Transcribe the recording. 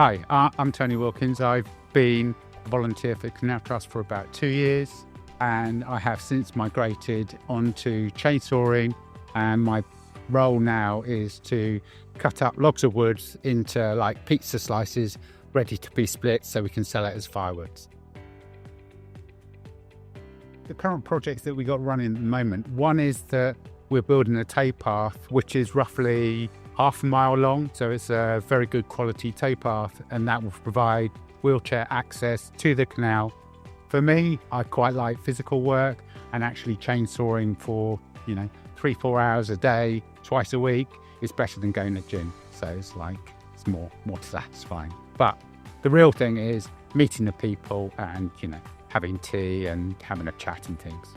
Hi, I'm Tony Wilkins. I've been a volunteer for Canal Trust for about 2 years, and I have since migrated onto chainsawing, and my role now is to cut up logs of wood into like pizza slices ready to be split so we can sell it as firewoods. The current projects that we got running at the moment, one is that we're building a towpath which is roughly half a mile long, so it's a very good quality towpath, and that will provide wheelchair access to the canal. For me, I quite like physical work, and actually chainsawing for 3-4 hours a day, twice a week is better than going to the gym. So it's more satisfying. But the real thing is meeting the people and having tea and having a chat and things.